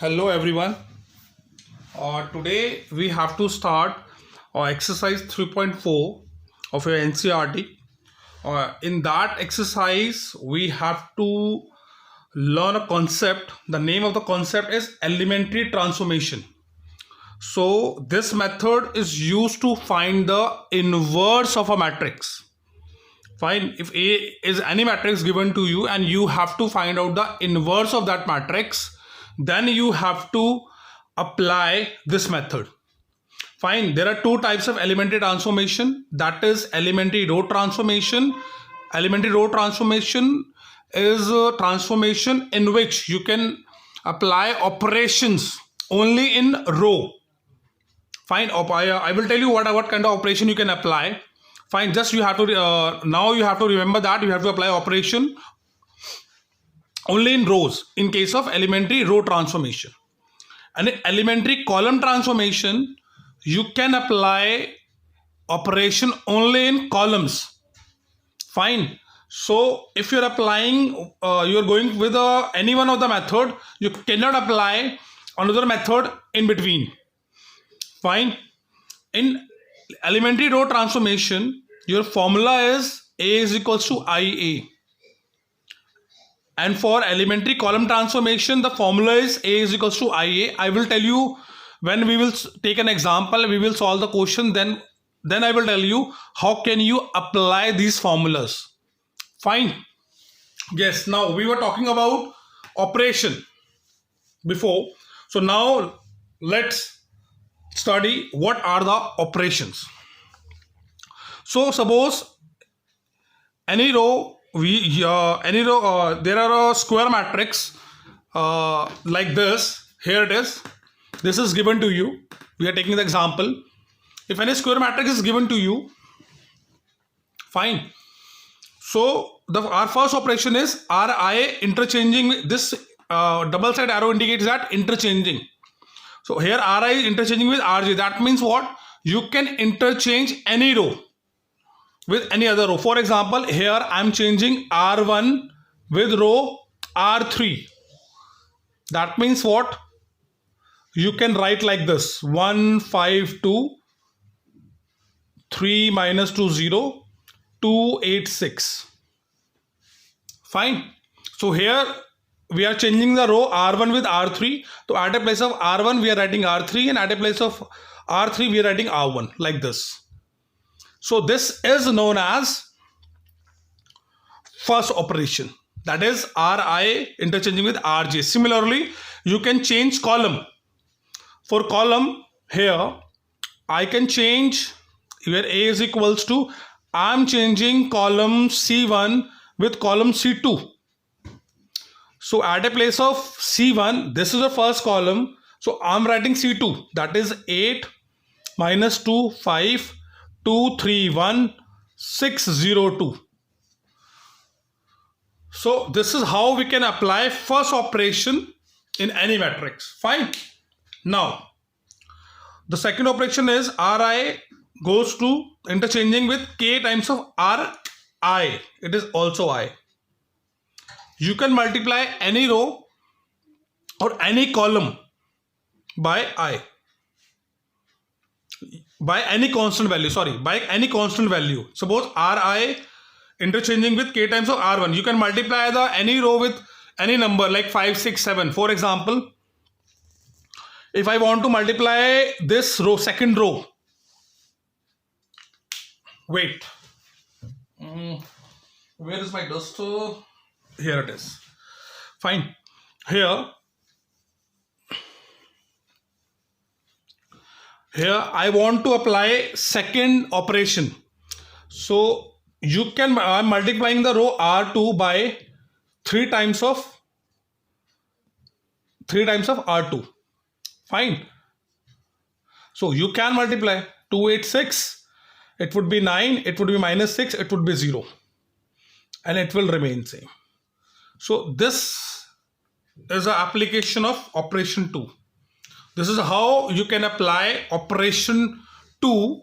Hello everyone. Today we have to start exercise 3.4 of your NCRT. In that exercise, we have to learn a concept. The name of the concept is elementary transformation. So this method is used to find the inverse of a matrix. Fine. If A is any matrix given to you and you have to find out the inverse of that matrix, then you have to apply this method. Fine. There are two types of elementary transformation. That is elementary row transformation. Elementary row transformation is a transformation in which you can apply operations only in row. Fine. I will tell you what kind of operation you can apply. Fine. Just you have to now you have to remember that you have to apply operation only in rows in case of elementary row transformation. And in elementary column transformation, you can apply operation only in columns. Fine. So if you're applying, you're going with any one of the method, you cannot apply another method in between. Fine. In elementary row transformation, your formula is A is equals to IA. And for elementary column transformation, the formula is A is equals to IA. I will tell you when we will take an example, we will solve the question, then I will tell you how can you apply these formulas. Fine. Yes, now we were talking about operation before. So now let's study what are the operations. So suppose any row there are a square matrix like this. Here it is. This is given to you. We are taking the example. If any square matrix is given to you, fine. So our first operation is Ri interchanging with this double side arrow indicates that interchanging. So here Ri is interchanging with Rj. That means what? You can interchange any row with any other row. For example, here I am changing R1 with row R3. That means what? You can write like this: 1, 5, 2, 3 minus 2, 0, 2, 8, 6. Fine. So here we are changing the row R1 with R3. So at a place of R1 we are writing R3, and at a place of R3 we are writing R1 like this. So this is known as first operation, that is Ri interchanging with Rj. Similarly, you can change column. For column, here I can change where A is equals to, I am changing column C1 with column C2. So at a place of C1, this is the first column. So I am writing C2, that is 8 minus 2, 5, 2, 3, 1, 6, 0, 2. So this is how we can apply first operation in any matrix. Fine. Now, the second operation is Ri goes to interchanging with K times of Ri. It is also I. You can multiply any row or any column by I. By any constant value, Suppose Ri interchanging with K times of R1. You can multiply any row with any number like 5, 6, 7. For example, if I want to multiply this row, second row. Wait. Where is my duster? Here it is. Fine. Here I want to apply second operation. So you can, I'm multiplying the row R2 by 3 times of R2. Fine. So you can multiply 2, 8, 6. It would be 9. It would be minus 6. It would be 0. And it will remain same. So this is an application of operation 2. This is how you can apply operation 2.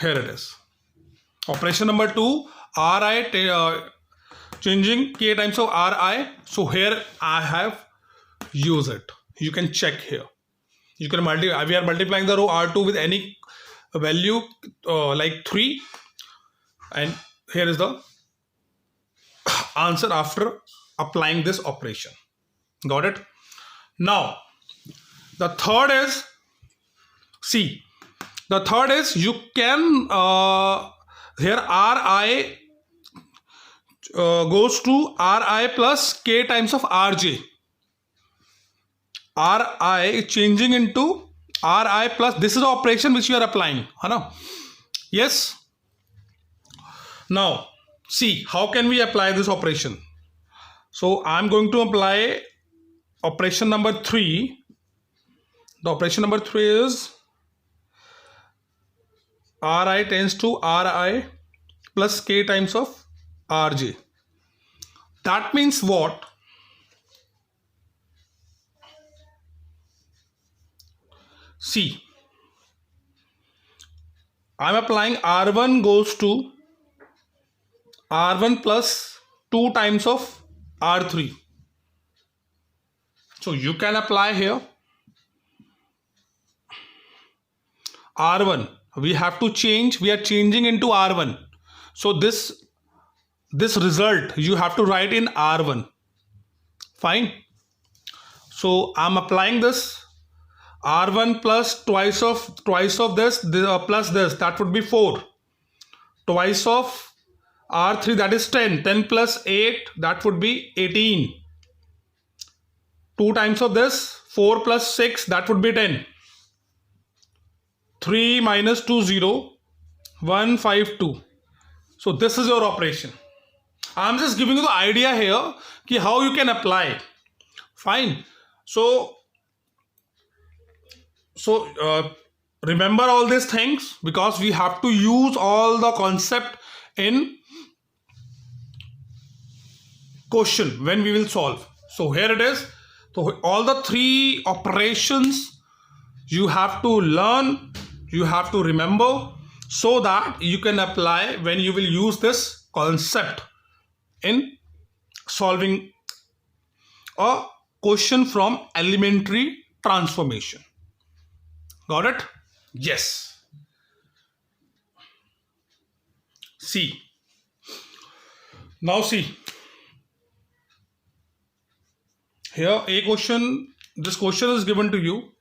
Here it is. Operation number 2, Ri changing k times of Ri. So here I have used it. You can check here. You can multiply. We are multiplying the row R2 with any value like 3, and here is the answer after applying this operation. Got it? Now the third is, see, the third is you can here Ri goes to Ri plus k times of Rj. Ri changing into Ri plus, this is the operation which you are applying, yes. Now see, how can we apply this operation? So I'm going to apply operation number 3. The operation number 3 is Ri tends to Ri plus k times of Rj. That means what? See, I'm applying R1 goes to R1 plus 2 times of R3. So you can apply here R1. We have to change. We are changing into R1. So this result you have to write in R1. Fine. So I'm applying this R1 plus twice of this plus this, that would be 4. Twice of R3, that is 10. 10 plus 8, that would be 18. 2 times of this, 4 plus 6, that would be 10. 3 minus 2, 0. 1, 5, 2. So this is your operation. I'm just giving you the idea here ki how you can apply. Fine. So remember all these things, because we have to use all the concept in question when we will solve. So here it is. So all the 3 operations you have to learn, you have to remember, so that you can apply when you will use this concept in solving a question from elementary transformation. Got it? Yes. See. Now see. Here a question, this question is given to you.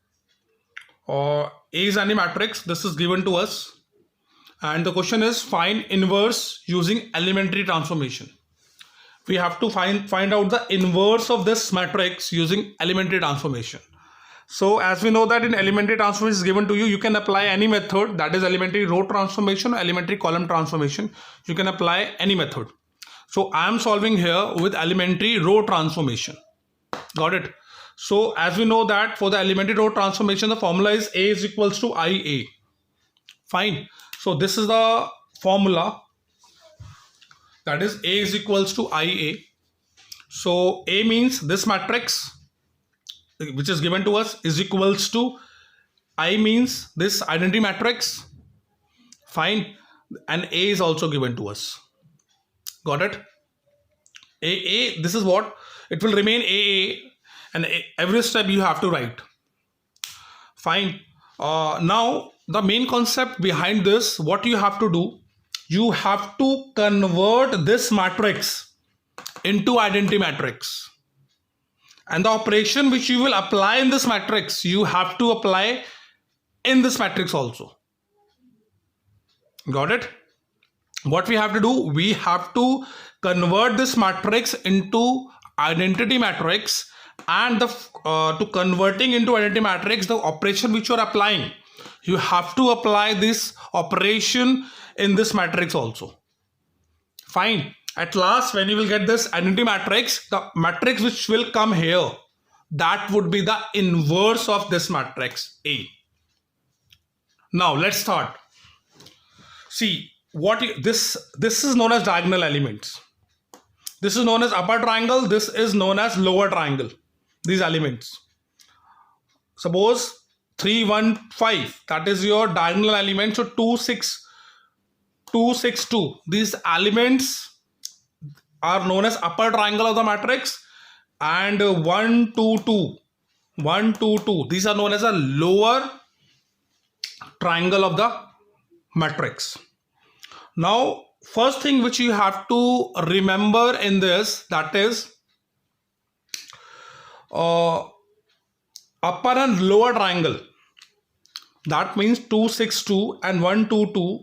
A is any matrix, this is given to us. And the question is find inverse using elementary transformation. We have to find out the inverse of this matrix using elementary transformation. So as we know that in elementary transformation is given to you, you can apply any method, that is elementary row transformation or elementary column transformation. You can apply any method. So I am solving here with elementary row transformation. Got it? So as we know that for the elementary row transformation, the formula is A is equals to IA. Fine. So this is the formula, that is A is equals to IA. So A means this matrix which is given to us is equals to, I means this identity matrix. Fine. And A is also given to us. Got it? A, this is what it will remain AA, and every step you have to write. Fine. Now the main concept behind this, what you have to do, you have to convert this matrix into identity matrix. And the operation which you will apply in this matrix, you have to apply in this matrix also. Got it? What we have to do, we have to convert this matrix into identity matrix, and to converting into identity matrix, the operation which you are applying, you have to apply this operation in this matrix also. Fine. At last, when you will get this identity matrix, the matrix which will come here, that would be the inverse of this matrix A. Now let's start. See, this is known as diagonal elements. This is known as upper triangle. This is known as lower triangle. These elements. Suppose 3, 1, 5. That is your diagonal element. So 2, 6, 2, 6, 2. These elements, are known as upper triangle of the matrix, and 1 2 2 1 2 2, these are known as a lower triangle of the matrix. Now first thing which you have to remember in this, that is upper and lower triangle. That means 2 6 2 and 1 2 2,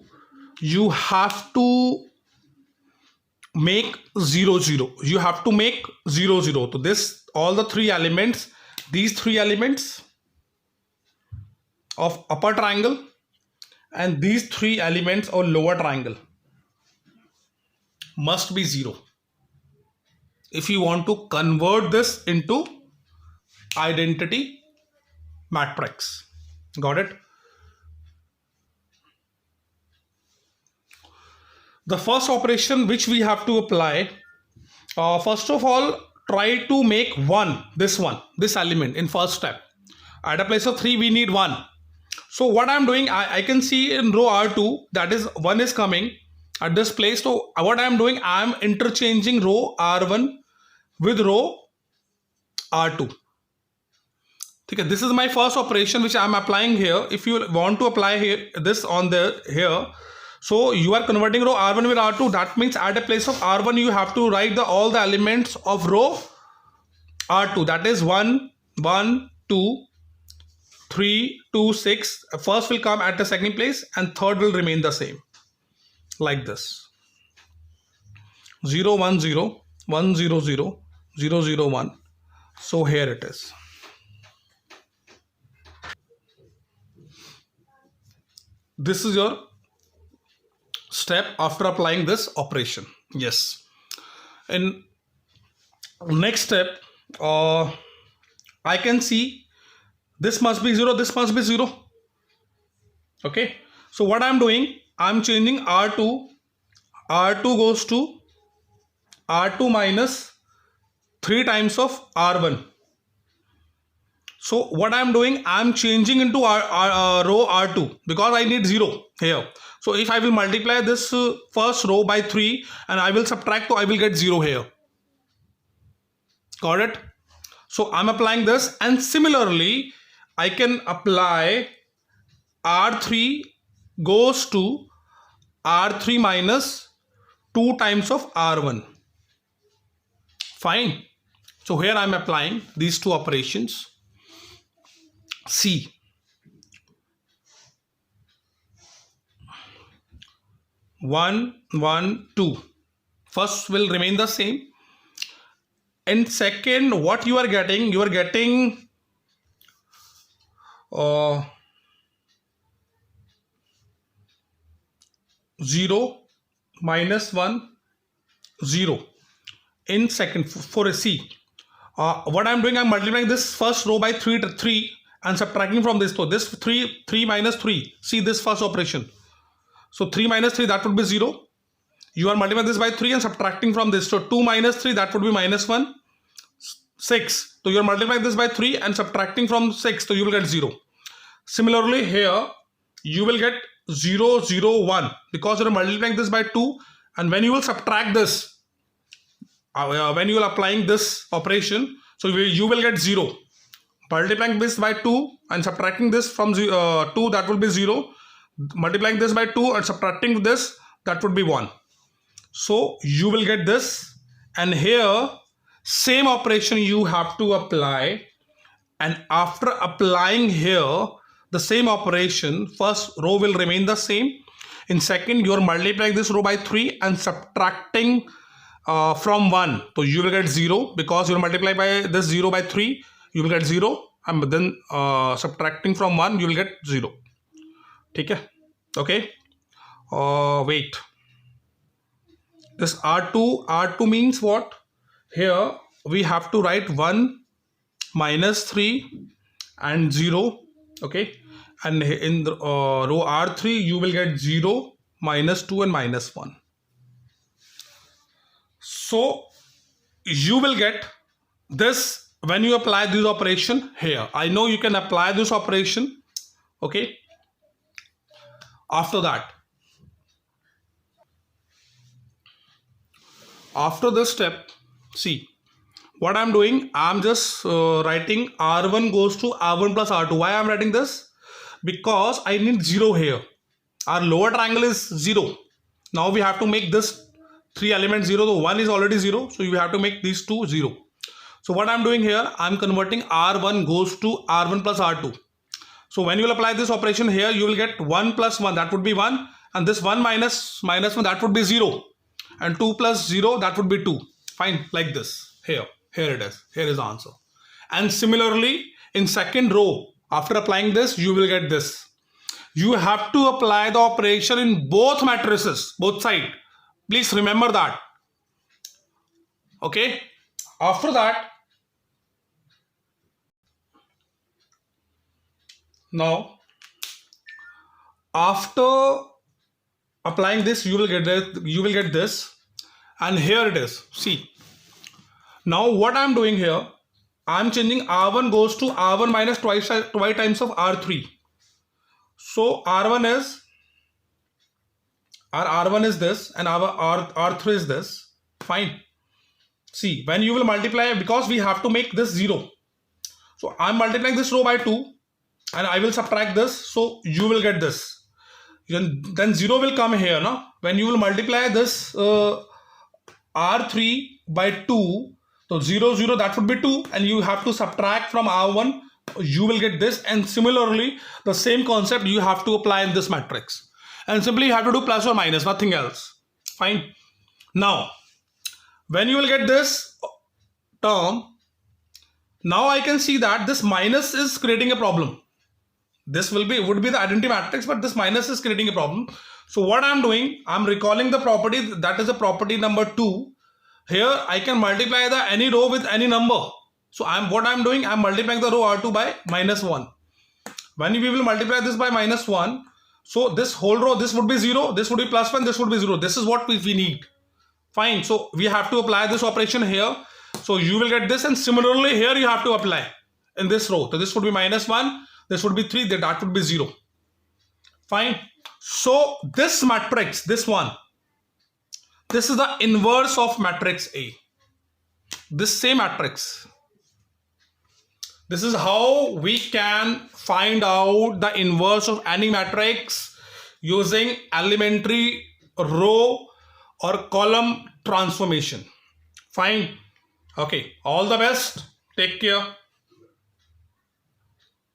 you have to make 0 0. You have to make 0 0. So this, all the three elements, these three elements of upper triangle and these three elements of lower triangle must be 0 if you want to convert this into identity matrix. Got it? The first operation which we have to apply, first of all, try to make this element in first step. At a place of 3 we need 1. So what I'm doing, I can see in row R2, that is 1 is coming at this place. So what I'm doing, I'm interchanging row R1 with row R2. Okay, this is my first operation which I'm applying here. If you want to apply here this on the here, so you are converting row R1 with R2. That means at a place of R1 you have to write all the elements of row R2. That is 1 1 2 3 2 6. First will come at the second place and third will remain the same, like this: 0 1 0 1 0 0 0 0 1. So here it is. This is your step after applying this operation. Yes. In next step, I can see this must be 0, this must be 0. Okay. So what I'm doing, I'm changing R2. R2 goes to R2 minus 3 times of R1. So what I'm doing, I'm changing into row R2 because I need 0 here. So if I will multiply this first row by 3 and I will subtract, so I will get 0 here. Got it? So I'm applying this, and similarly I can apply R3 goes to R3 minus 2 times of R1. Fine. So here I'm applying these two operations. C. 1 1 2. First will remain the same. And second, what you are getting 0 minus 1 0 in second for a C. What I'm doing, I'm multiplying this first row by 3 and subtracting from this. So this 3 minus 3. See this first operation. So 3 minus 3, that would be 0. You are multiplying this by 3 and subtracting from this. So 2 minus 3, that would be minus 1. 6. So you are multiplying this by 3 and subtracting from 6. So you will get 0. Similarly here, you will get 0 0 1 because you are multiplying this by 2, and when you will subtract this, when you are applying this operation, so you will get 0. Multiplying this by 2 and subtracting this from 2, that will be 0. Multiplying this by 2 and subtracting this, that would be 1. So you will get this, and here same operation you have to apply, and after applying here the same operation, first row will remain the same. In second, you are multiplying this row by 3 and subtracting from 1. So you will get 0 because you will multiply by this 0 by 3, you will get 0, and then subtracting from 1 you will get 0. Okay. Wait. This R2 means what? Here we have to write 1 minus 3 and 0. Okay. And in the, row R3 you will get 0, minus 2 and minus 1. So you will get this when you apply this operation here. I know you can apply this operation. Okay. after this step, see what I'm doing. I'm just writing R1 goes to R1 plus R2. Why I'm writing this? Because I need 0 here. Our lower triangle is 0. Now we have to make this 3 elements 0. The 1 is already 0. So you have to make these 2 0. So what I'm doing here, I'm converting R1 goes to R1 plus R2. So when you will apply this operation here, you will get 1 plus 1, that would be 1. And this 1 minus 1, that would be 0. And 2 plus 0, that would be 2. Fine, like this. Here it is. Here is the answer. And similarly, in second row, after applying this, you will get this. You have to apply the operation in both matrices, both sides. Please remember that. Okay. After that, now, after applying this, you will get this, and here it is. See, now what I'm doing here, I'm changing R1 goes to R1 minus twice times of R3. So R1 is this, and our R3 is this. Fine. See, when you will multiply, because we have to make this 0. So I'm multiplying this row by 2, and I will subtract this. So you will get this. Then 0 will come here. No? When you will multiply this R3 by 2, so 0, 0, that would be 2, and you have to subtract from R1, you will get this. And similarly, the same concept you have to apply in this matrix. And simply you have to do plus or minus, nothing else. Fine. Now, when you will get this term, now I can see that this minus is creating a problem. This would be the identity matrix, but this minus is creating a problem. So what I'm doing, I'm recalling the property, that is the property number 2. Here I can multiply any row with any number. So what I'm doing, I'm multiplying the row R2 by minus 1. When we will multiply this by minus 1, so this whole row, this would be 0, this would be plus 1, this would be 0. This is what we need. Fine. So we have to apply this operation here. So you will get this, and similarly here you have to apply in this row. So this would be minus 1, this would be 3, that would be 0. Fine. So this matrix, this one, this is the inverse of matrix A. This same matrix. This is how we can find out the inverse of any matrix using elementary row or column transformation. Fine. Okay. All the best. Take care.